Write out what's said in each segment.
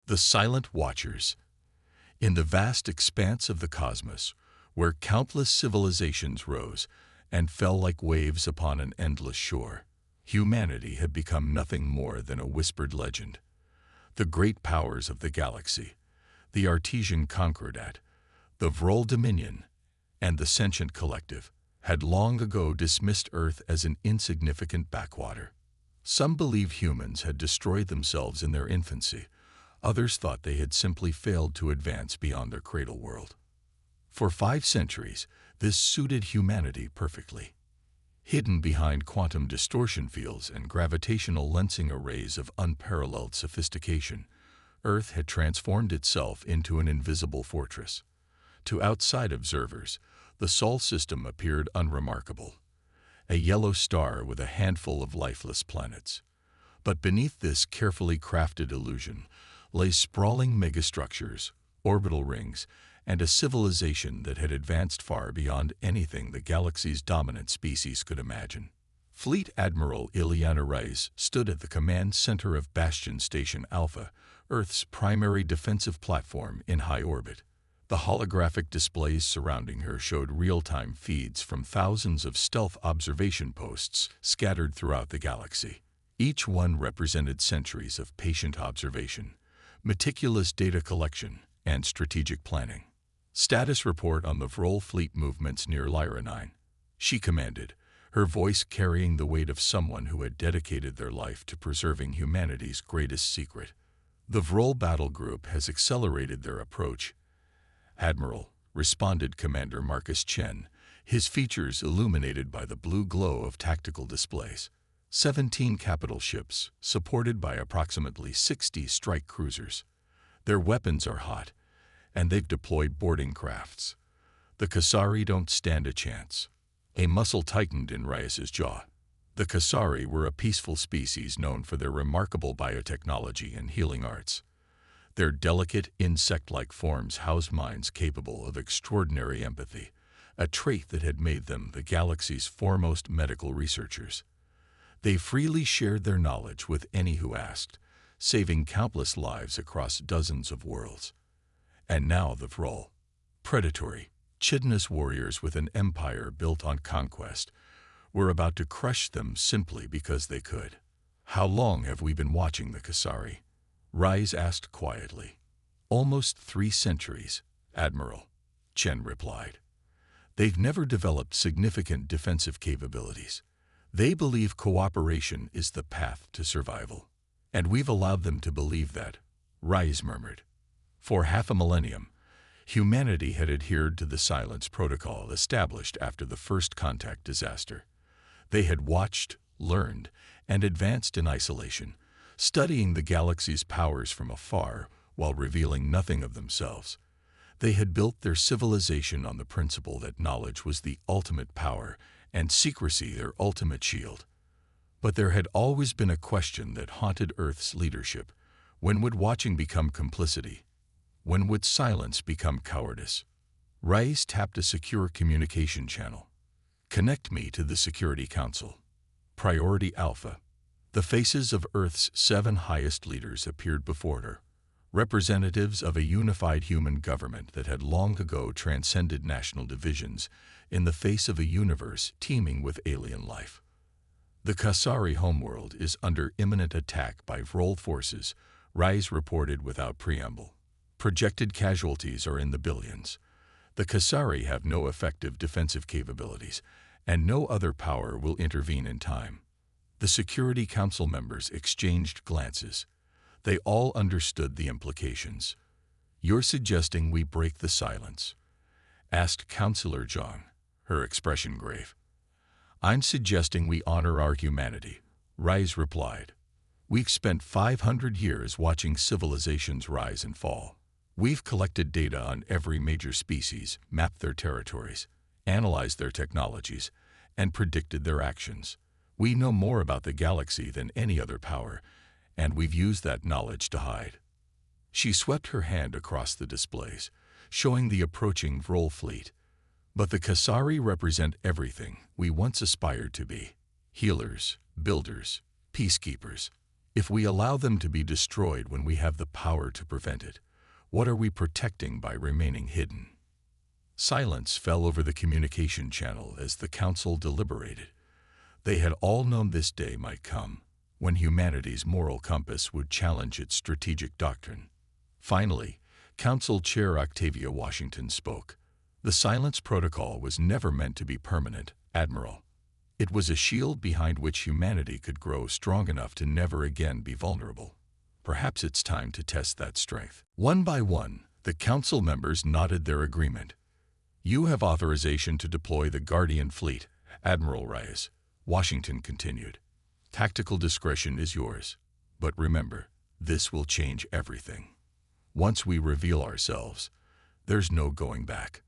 The Silent Watchers. In the vast expanse of the cosmos, where countless civilizations rose and fell like waves upon an endless shore, humanity had become nothing more than a whispered legend. The great powers of the galaxy, the Artesian Concordat, the Vrol Dominion, and the Sentient Collective, had long ago dismissed Earth as an insignificant backwater. Some believed humans had destroyed themselves in their infancy. Others thought they had simply failed to advance beyond their cradle world. For 5 centuries, this suited humanity perfectly. Hidden behind quantum distortion fields and gravitational lensing arrays of unparalleled sophistication, Earth had transformed itself into an invisible fortress. To outside observers, the Sol system appeared unremarkable, a yellow star with a handful of lifeless planets. But beneath this carefully crafted illusion lay sprawling megastructures, orbital rings, and a civilization that had advanced far beyond anything the galaxy's dominant species could imagine. Fleet Admiral Ileana Reyes stood at the command center of Bastion Station Alpha, Earth's primary defensive platform in high orbit. The holographic displays surrounding her showed real-time feeds from thousands of stealth observation posts scattered throughout the galaxy. Each one represented centuries of patient observation, meticulous data collection, and strategic planning. Status report on the Vrol fleet movements near Lyra 9. She commanded, her voice carrying the weight of someone who had dedicated their life to preserving humanity's greatest secret. The Vrol battle group has accelerated their approach, Admiral, responded Commander Marcus Chen, his features illuminated by the blue glow of tactical displays. 17 capital ships, supported by approximately 60 strike cruisers. Their weapons are hot, and they've deployed boarding crafts. The Kasari don't stand a chance. A muscle tightened in Reyes's jaw. The Kasari were a peaceful species known for their remarkable biotechnology and healing arts. Their delicate, insect-like forms housed minds capable of extraordinary empathy, a trait that had made them the galaxy's foremost medical researchers. They freely shared their knowledge with any who asked, saving countless lives across dozens of worlds. And now the Vrol, predatory, chitinous warriors with an empire built on conquest, were about to crush them simply because they could. How long have we been watching the Kasari? Reyes asked quietly. Almost 3 centuries, Admiral, Chen replied. They've never developed significant defensive capabilities. They believe cooperation is the path to survival. And we've allowed them to believe that, Reyes murmured. For half a millennium, humanity had adhered to the silence protocol established after the first contact disaster. They had watched, learned, and advanced in isolation, studying the galaxy's powers from afar while revealing nothing of themselves. They had built their civilization on the principle that knowledge was the ultimate power and secrecy their ultimate shield. But there had always been a question that haunted Earth's leadership. When would watching become complicity? When would silence become cowardice? Reyes tapped a secure communication channel. Connect me to the Security Council. Priority Alpha. The faces of Earth's 7 highest leaders appeared before her, representatives of a unified human government that had long ago transcended national divisions in the face of a universe teeming with alien life. The Kasari homeworld is under imminent attack by Vrol forces, Reyes reported without preamble. Projected casualties are in the billions. The Kasari have no effective defensive capabilities, and no other power will intervene in time. The Security Council members exchanged glances. They all understood the implications. You're suggesting we break the silence? Asked Councillor Zhang, her expression grave. I'm suggesting we honor our humanity, Reyes replied. We've spent 500 years watching civilizations rise and fall. We've collected data on every major species, mapped their territories, analyzed their technologies, and predicted their actions. We know more about the galaxy than any other power, and we've used that knowledge to hide. She swept her hand across the displays, showing the approaching Vrol fleet. But the Kasari represent everything we once aspired to be: healers, builders, peacekeepers. If we allow them to be destroyed when we have the power to prevent it, what are we protecting by remaining hidden? Silence fell over the communication channel as the council deliberated. They had all known this day might come, when humanity's moral compass would challenge its strategic doctrine. Finally, Council Chair Octavia Washington spoke. The silence protocol was never meant to be permanent, Admiral. It was a shield behind which humanity could grow strong enough to never again be vulnerable. Perhaps it's time to test that strength. One by one, the council members nodded their agreement. You have authorization to deploy the Guardian Fleet, Admiral Reyes, Washington continued. Tactical discretion is yours, but remember, this will change everything. Once we reveal ourselves, there's no going back.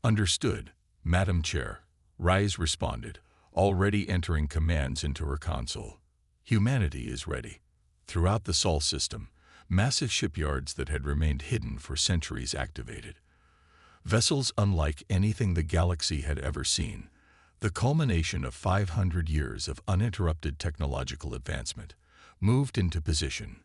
Understood, Madam Chair, Reyes responded, already entering commands into her console. Humanity is ready. Throughout the Sol system, massive shipyards that had remained hidden for centuries activated. Vessels unlike anything the galaxy had ever seen, the culmination of 500 years of uninterrupted technological advancement, moved into position.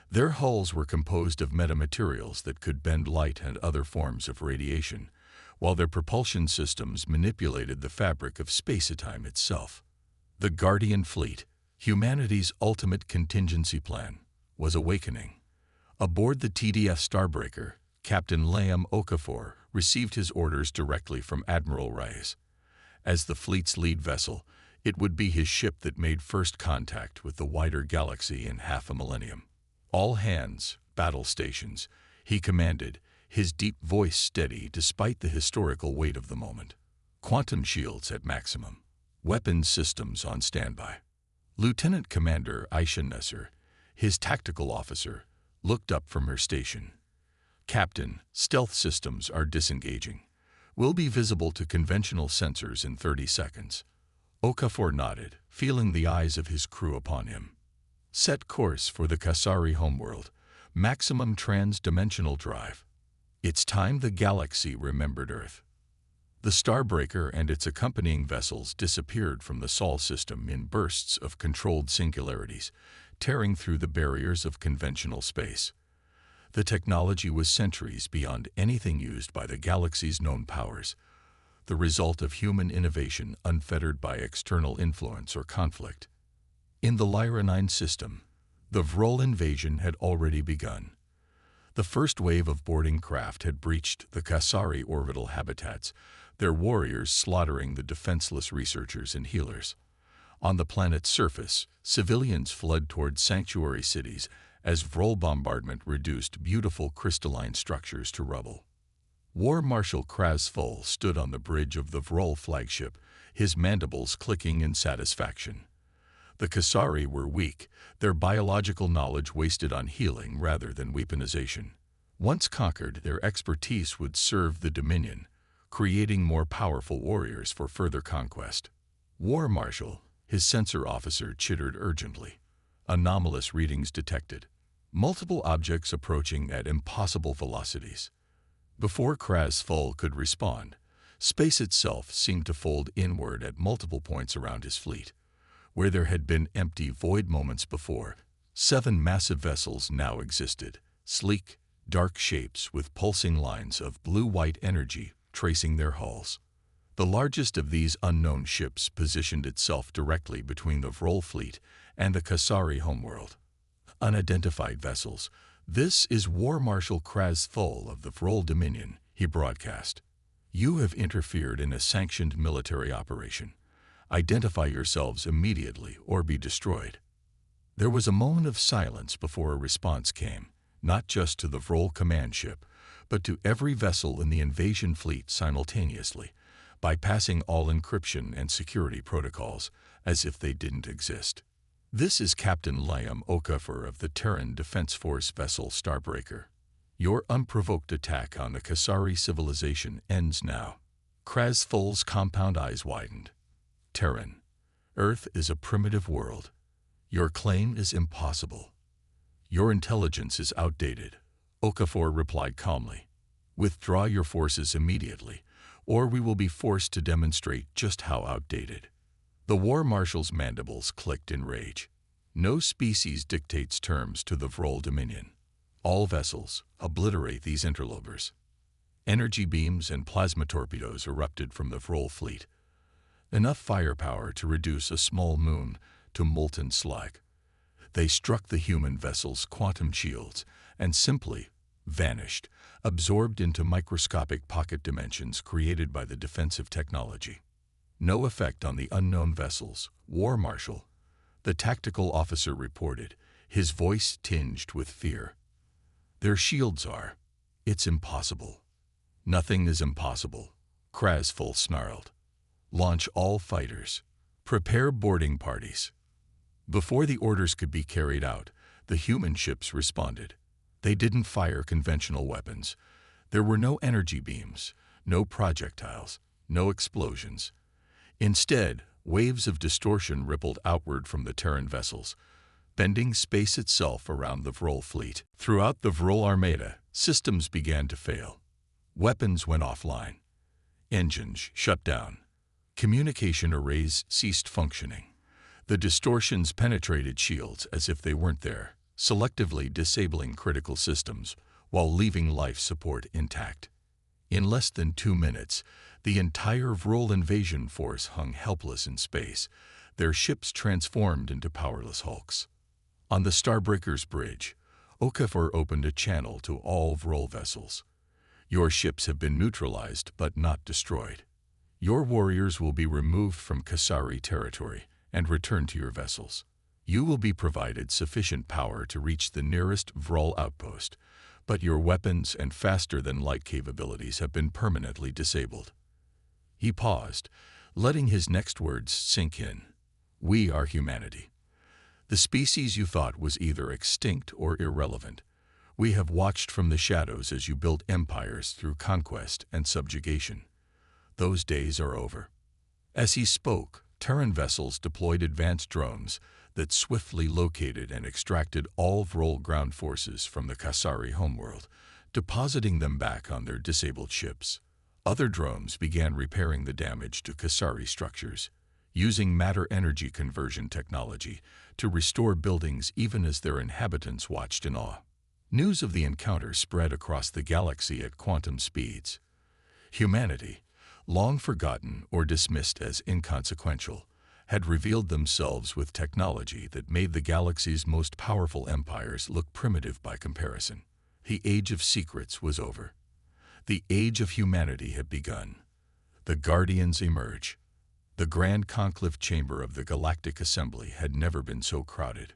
Their hulls were composed of metamaterials that could bend light and other forms of radiation, while their propulsion systems manipulated the fabric of space-time itself. The Guardian Fleet, humanity's ultimate contingency plan, was awakening. Aboard the TDF Starbreaker, Captain Liam Okafor received his orders directly from Admiral Reyes. As the fleet's lead vessel, it would be his ship that made first contact with the wider galaxy in half a millennium. All hands, battle stations, he commanded, his deep voice steady despite the historical weight of the moment. Quantum shields at maximum. Weapons systems on standby. Lieutenant Commander Aisha Nesser, his tactical officer, looked up from her station. Captain, stealth systems are disengaging. Will be visible to conventional sensors in 30 seconds. Okafor nodded, feeling the eyes of his crew upon him. Set course for the Kasari homeworld. Maximum trans-dimensional drive. It's time the galaxy remembered Earth. The Starbreaker and its accompanying vessels disappeared from the Sol system in bursts of controlled singularities, tearing through the barriers of conventional space. The technology was centuries beyond anything used by the galaxy's known powers, the result of human innovation unfettered by external influence or conflict. In the Lyra 9 system, the Vrol invasion had already begun. The first wave of boarding craft had breached the Kasari orbital habitats, their warriors slaughtering the defenseless researchers and healers. On the planet's surface, civilians fled toward sanctuary cities as Vrol bombardment reduced beautiful crystalline structures to rubble. War Marshal Krasful stood on the bridge of the Vrol flagship, his mandibles clicking in satisfaction. The Kasari were weak, their biological knowledge wasted on healing rather than weaponization. Once conquered, their expertise would serve the Dominion, creating more powerful warriors for further conquest. War Marshal, his sensor officer, chittered urgently. Anomalous readings detected. Multiple objects approaching at impossible velocities. Before Krasful could respond, space itself seemed to fold inward at multiple points around his fleet. Where there had been empty void moments before, 7 massive vessels now existed, sleek, dark shapes with pulsing lines of blue-white energy tracing their hulls. The largest of these unknown ships positioned itself directly between the Vrol fleet and the Kasari homeworld. Unidentified vessels. This is War Marshal Krasful of the Vrol Dominion, he broadcast. You have interfered in a sanctioned military operation. Identify yourselves immediately or be destroyed. There was a moment of silence before a response came, not just to the Vrol command ship, but to every vessel in the invasion fleet simultaneously, bypassing all encryption and security protocols as if they didn't exist. This is Captain Liam Okafor of the Terran Defense Force vessel Starbreaker. Your unprovoked attack on the Kasari civilization ends now. Krasful's compound eyes widened. Terran, Earth is a primitive world. Your claim is impossible. Your intelligence is outdated, Okafor replied calmly. Withdraw your forces immediately, or we will be forced to demonstrate just how outdated. The War Marshal's mandibles clicked in rage. No species dictates terms to the Vrol Dominion. All vessels obliterate these interlopers. Energy beams and plasma torpedoes erupted from the Vrol fleet, enough firepower to reduce a small moon to molten slag. They struck the human vessel's quantum shields and simply vanished, absorbed into microscopic pocket dimensions created by the defensive technology. No effect on the unknown vessels. War Marshal, the tactical officer reported, his voice tinged with fear. Their shields are. It's impossible. Nothing is impossible, Krasful snarled. Launch all fighters. Prepare boarding parties. Before the orders could be carried out, the human ships responded. They didn't fire conventional weapons. There were no energy beams, no projectiles, no explosions. Instead, waves of distortion rippled outward from the Terran vessels, bending space itself around the Vrol fleet. Throughout the Vrol Armada, systems began to fail. Weapons went offline. Engines shut down. Communication arrays ceased functioning. The distortions penetrated shields as if they weren't there, selectively disabling critical systems while leaving life support intact. In less than 2 minutes, the entire Vrol invasion force hung helpless in space, their ships transformed into powerless hulks. On the Starbreaker's bridge, Okafor opened a channel to all Vrol vessels. Your ships have been neutralized but not destroyed. Your warriors will be removed from Kasari territory and returned to your vessels. You will be provided sufficient power to reach the nearest Vrol outpost, but your weapons and faster-than-light capabilities have been permanently disabled. He paused, letting his next words sink in. We are humanity. The species you thought was either extinct or irrelevant. We have watched from the shadows as you built empires through conquest and subjugation. Those days are over. As he spoke, Terran vessels deployed advanced drones that swiftly located and extracted all Vrol ground forces from the Kasari homeworld, depositing them back on their disabled ships. Other drones began repairing the damage to Kasari structures, using matter-energy conversion technology to restore buildings even as their inhabitants watched in awe. News of the encounter spread across the galaxy at quantum speeds. Humanity, long forgotten or dismissed as inconsequential, had revealed themselves with technology that made the galaxy's most powerful empires look primitive by comparison. The age of secrets was over. The age of humanity had begun. The Guardians emerge. The Grand Conclave Chamber of the Galactic Assembly had never been so crowded.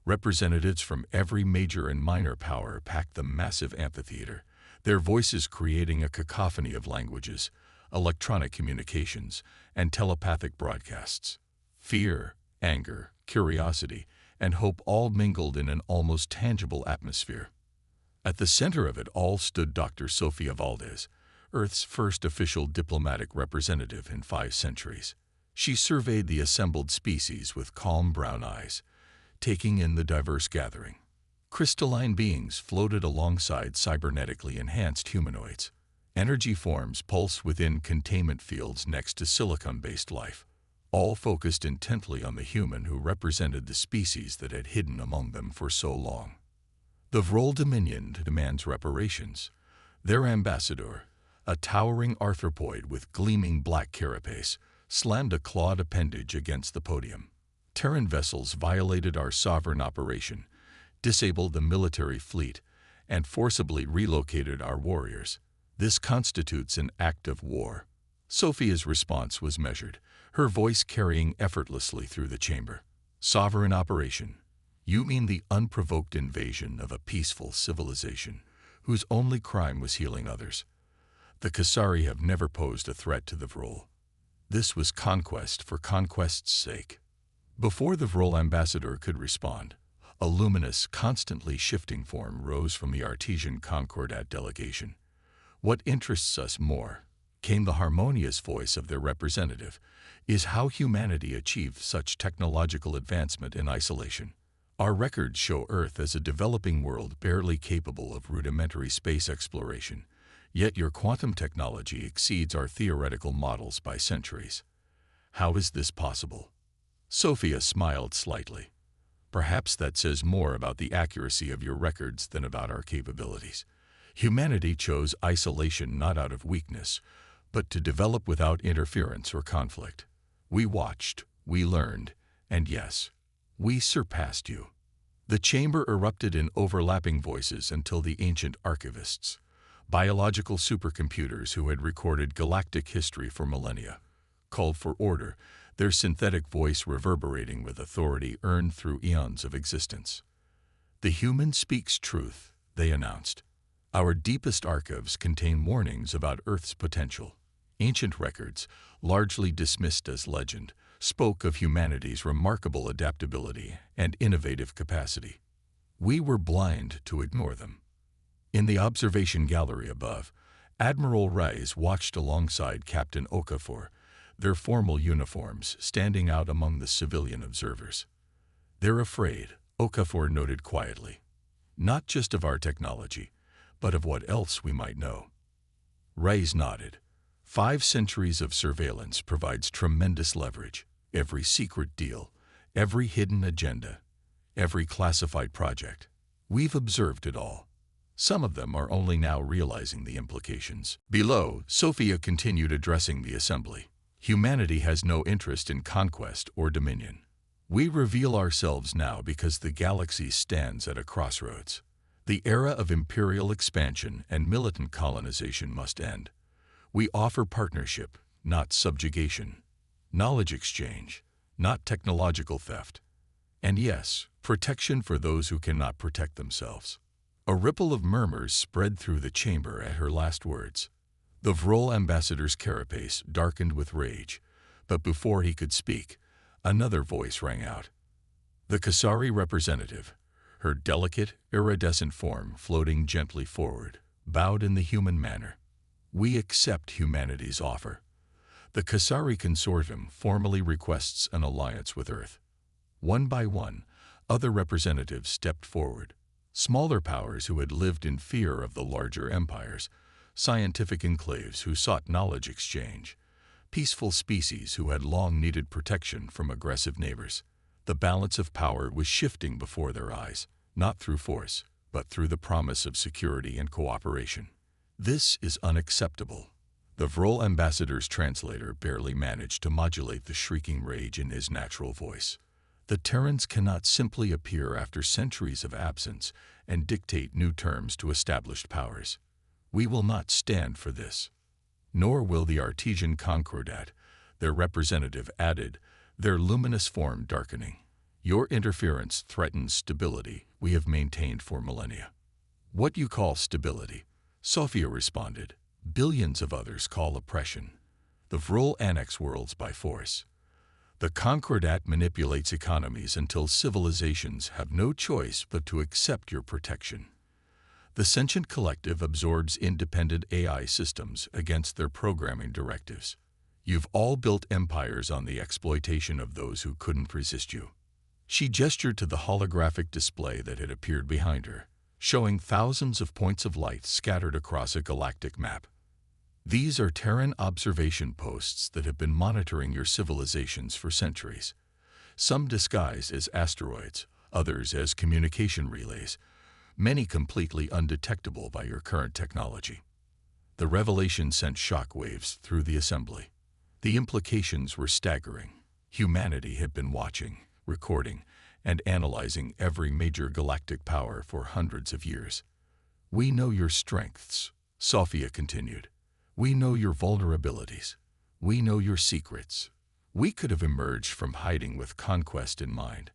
Representatives from every major and minor power packed the massive amphitheater, their voices creating a cacophony of languages, electronic communications, and telepathic broadcasts. Fear, anger, curiosity, and hope all mingled in an almost tangible atmosphere. At the center of it all stood Dr. Sofia Valdez, Earth's first official diplomatic representative in 5 centuries. She surveyed the assembled species with calm brown eyes, taking in the diverse gathering. Crystalline beings floated alongside cybernetically enhanced humanoids. Energy forms pulsed within containment fields next to silicon-based life, all focused intently on the human who represented the species that had hidden among them for so long. The Vrol Dominion demands reparations. Their ambassador, a towering arthropoid with gleaming black carapace, slammed a clawed appendage against the podium. Terran vessels violated our sovereign operation, disabled the military fleet, and forcibly relocated our warriors. This constitutes an act of war. Sophia's response was measured, her voice carrying effortlessly through the chamber. Sovereign operation. You mean the unprovoked invasion of a peaceful civilization, whose only crime was healing others. The Kasari have never posed a threat to the Vrol. This was conquest for conquest's sake. Before the Vrol ambassador could respond, a luminous, constantly shifting form rose from the Artesian Concordat delegation. What interests us more, came the harmonious voice of their representative, is how humanity achieved such technological advancement in isolation. Our records show Earth as a developing world barely capable of rudimentary space exploration, yet your quantum technology exceeds our theoretical models by centuries. How is this possible? Sophia smiled slightly. Perhaps that says more about the accuracy of your records than about our capabilities. Humanity chose isolation not out of weakness, but to develop without interference or conflict. We watched, we learned, and yes, we surpassed you. The chamber erupted in overlapping voices until the ancient archivists, biological supercomputers who had recorded galactic history for millennia, called for order, their synthetic voice reverberating with authority earned through eons of existence. The human speaks truth, they announced. Our deepest archives contain warnings about Earth's potential. Ancient records, largely dismissed as legend, spoke of humanity's remarkable adaptability and innovative capacity. We were blind to ignore them. In the observation gallery above, Admiral Reyes watched alongside Captain Okafor, their formal uniforms standing out among the civilian observers. "They're afraid," Okafor noted quietly. "Not just of our technology, but of what else we might know." Reyes nodded. 5 centuries of surveillance provides tremendous leverage. Every secret deal, every hidden agenda, every classified project. We've observed it all. Some of them are only now realizing the implications. Below, Sophia continued addressing the assembly. Humanity has no interest in conquest or dominion. We reveal ourselves now because the galaxy stands at a crossroads. The era of imperial expansion and militant colonization must end. We offer partnership, not subjugation. Knowledge exchange, not technological theft. And yes, protection for those who cannot protect themselves. A ripple of murmurs spread through the chamber at her last words. The Vrol ambassador's carapace darkened with rage, but before he could speak, another voice rang out. The Kasari representative, her delicate, iridescent form floating gently forward, bowed in the human manner. "We accept humanity's offer. The Kasari Consortium formally requests an alliance with Earth." One by one, other representatives stepped forward. Smaller powers who had lived in fear of the larger empires, scientific enclaves who sought knowledge exchange, peaceful species who had long needed protection from aggressive neighbors. The balance of power was shifting before their eyes, not through force, but through the promise of security and cooperation. "This is unacceptable." The Vrol ambassador's translator barely managed to modulate the shrieking rage in his natural voice. The Terrans cannot simply appear after centuries of absence and dictate new terms to established powers. We will not stand for this. Nor will the Artesian Concordat, their representative added, their luminous form darkening. "Your interference threatens stability we have maintained for millennia." "What you call stability," Sophia responded, "billions of others call oppression. The Vrol annex worlds by force. The Concordat manipulates economies until civilizations have no choice but to accept your protection. The sentient collective absorbs independent AI systems against their programming directives. You've all built empires on the exploitation of those who couldn't resist you." She gestured to the holographic display that had appeared behind her, showing thousands of points of light scattered across a galactic map. "These are Terran observation posts that have been monitoring your civilizations for centuries. Some disguised as asteroids, others as communication relays, many completely undetectable by your current technology." The revelation sent shockwaves through the assembly. The implications were staggering. Humanity had been watching, recording, and analyzing every major galactic power for hundreds of years. "We know your strengths," Sophia continued. "We know your vulnerabilities. We know your secrets. We could have emerged from hiding with conquest in mind,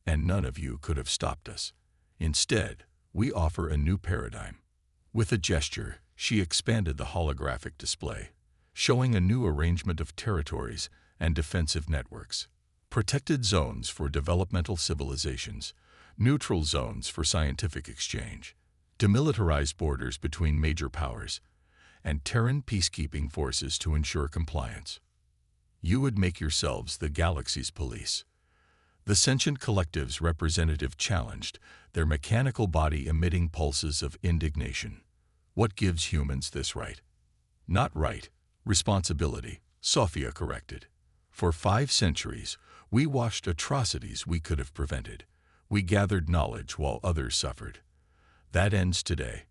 and none of you could have stopped us. Instead, we offer a new paradigm." With a gesture, she expanded the holographic display, showing a new arrangement of territories and defensive networks. Protected zones for developmental civilizations, neutral zones for scientific exchange, demilitarized borders between major powers, and Terran peacekeeping forces to ensure compliance. You would make yourselves the galaxy's police. The sentient collective's representative challenged, their mechanical body emitting pulses of indignation. "What gives humans this right?" "Not right, responsibility," Sophia corrected. "For 5 centuries, we watched atrocities we could have prevented. We gathered knowledge while others suffered. That ends today.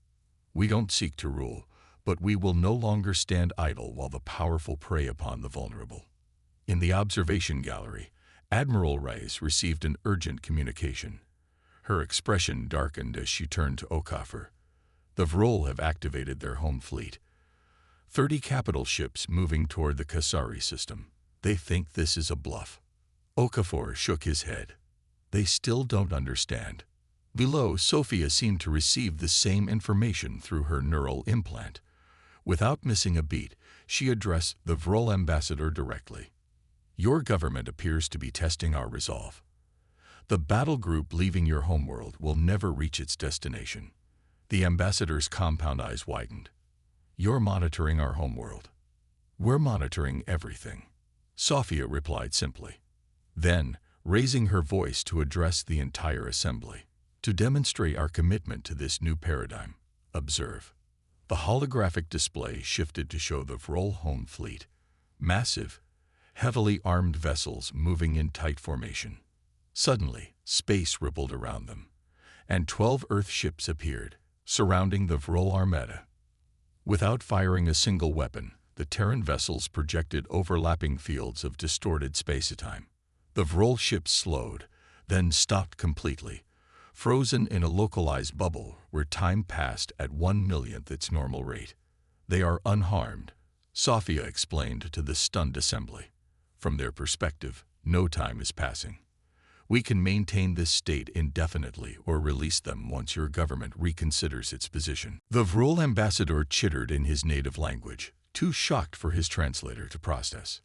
We don't seek to rule, but we will no longer stand idle while the powerful prey upon the vulnerable." In the observation gallery, Admiral Rice received an urgent communication. Her expression darkened as she turned to Okafor. "The Vrol have activated their home fleet. 30 capital ships moving toward the Kasari system. They think this is a bluff." Okafor shook his head. "They still don't understand." Below, Sophia seemed to receive the same information through her neural implant. Without missing a beat, she addressed the Vrol ambassador directly. "Your government appears to be testing our resolve. The battle group leaving your homeworld will never reach its destination." The ambassador's compound eyes widened. "You're monitoring our homeworld." "We're monitoring everything," Sophia replied simply. Then, raising her voice to address the entire assembly, "To demonstrate our commitment to this new paradigm, observe." The holographic display shifted to show the Vrol home fleet. Massive, heavily armed vessels moving in tight formation. Suddenly, space rippled around them, and 12 Earth ships appeared, surrounding the Vrol armada. Without firing a single weapon, the Terran vessels projected overlapping fields of distorted space-time. The Vrol ships slowed, then stopped completely, frozen in a localized bubble where time passed at 1/1,000,000th its normal rate. "They are unharmed," Sophia explained to the stunned assembly. "From their perspective, no time is passing. We can maintain this state indefinitely or release them once your government reconsiders its position." The Vrol ambassador chittered in his native language, too shocked for his translator to process.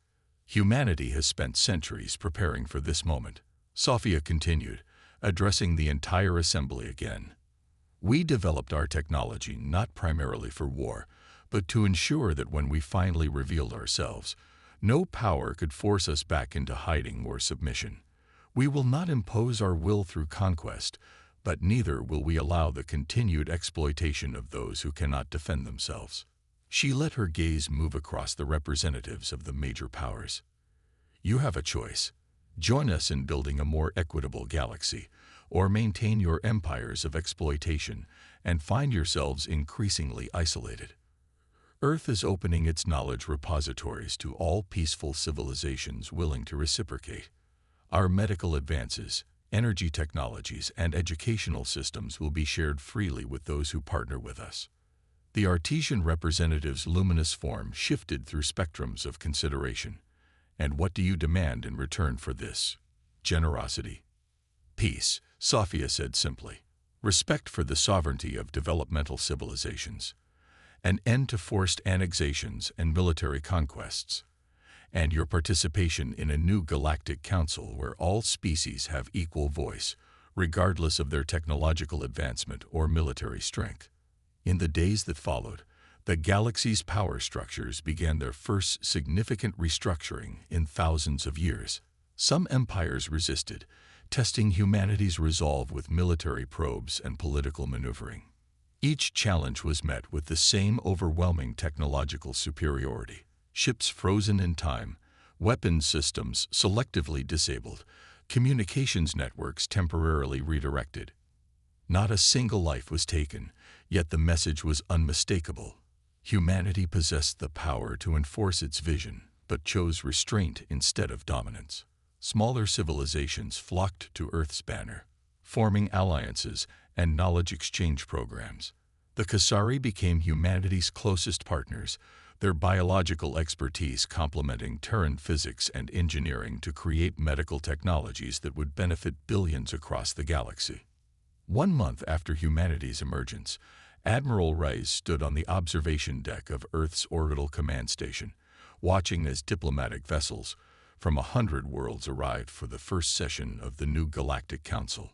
"Humanity has spent centuries preparing for this moment," Sophia continued, addressing the entire assembly again. "We developed our technology not primarily for war, but to ensure that when we finally revealed ourselves, no power could force us back into hiding or submission. We will not impose our will through conquest, but neither will we allow the continued exploitation of those who cannot defend themselves." She let her gaze move across the representatives of the major powers. "You have a choice. Join us in building a more equitable galaxy, or maintain your empires of exploitation and find yourselves increasingly isolated. Earth is opening its knowledge repositories to all peaceful civilizations willing to reciprocate. Our medical advances, energy technologies, and educational systems will be shared freely with those who partner with us." The Artesian representative's luminous form shifted through spectrums of consideration. "And what do you demand in return for this?" "Generosity." "Peace," Sophia said simply. "Respect for the sovereignty of developmental civilizations. An end to forced annexations and military conquests. And your participation in a new galactic council where all species have equal voice, regardless of their technological advancement or military strength." In the days that followed, the galaxy's power structures began their first significant restructuring in thousands of years. Some empires resisted, testing humanity's resolve with military probes and political maneuvering. Each challenge was met with the same overwhelming technological superiority: ships frozen in time, weapons systems selectively disabled, communications networks temporarily redirected. Not a single life was taken, yet the message was unmistakable. Humanity possessed the power to enforce its vision, but chose restraint instead of dominance. Smaller civilizations flocked to Earth's banner, forming alliances and knowledge exchange programs. The Kasari became humanity's closest partners, their biological expertise complementing Terran physics and engineering to create medical technologies that would benefit billions across the galaxy. 1 month after humanity's emergence, Admiral Rice stood on the observation deck of Earth's orbital command station, watching as diplomatic vessels from 100 worlds arrived for the first session of the new Galactic Council.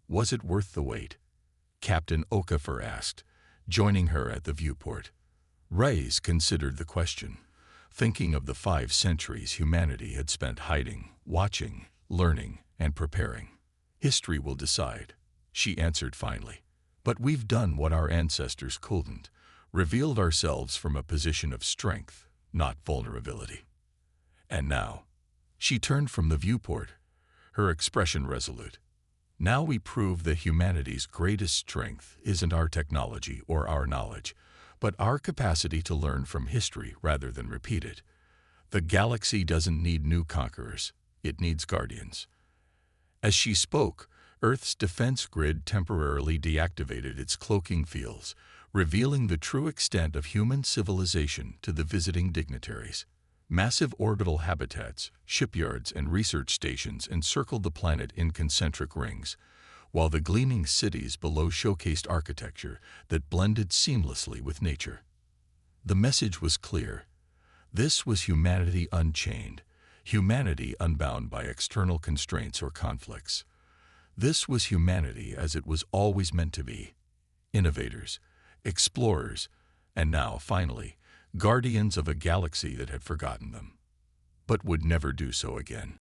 "Was it worth the wait?" Captain Okafor asked, joining her at the viewport. Rice considered the question, thinking of the 5 centuries humanity had spent hiding, watching, learning, and preparing. "History will decide," she answered finally. "But we've done what our ancestors couldn't, revealed ourselves from a position of strength, not vulnerability. And now," she turned from the viewport, her expression resolute, Now we prove that humanity's greatest strength isn't our technology or our knowledge, but our capacity to learn from history rather than repeat it. The galaxy doesn't need new conquerors, it needs guardians. As she spoke, Earth's defense grid temporarily deactivated its cloaking fields, revealing the true extent of human civilization to the visiting dignitaries. Massive orbital habitats, shipyards, and research stations encircled the planet in concentric rings, while the gleaming cities below showcased architecture that blended seamlessly with nature. The message was clear. This was humanity unchained, humanity unbound by external constraints or conflicts. This was humanity as it was always meant to be. Innovators, explorers, and now, finally, guardians of a galaxy that had forgotten them, but would never do so again.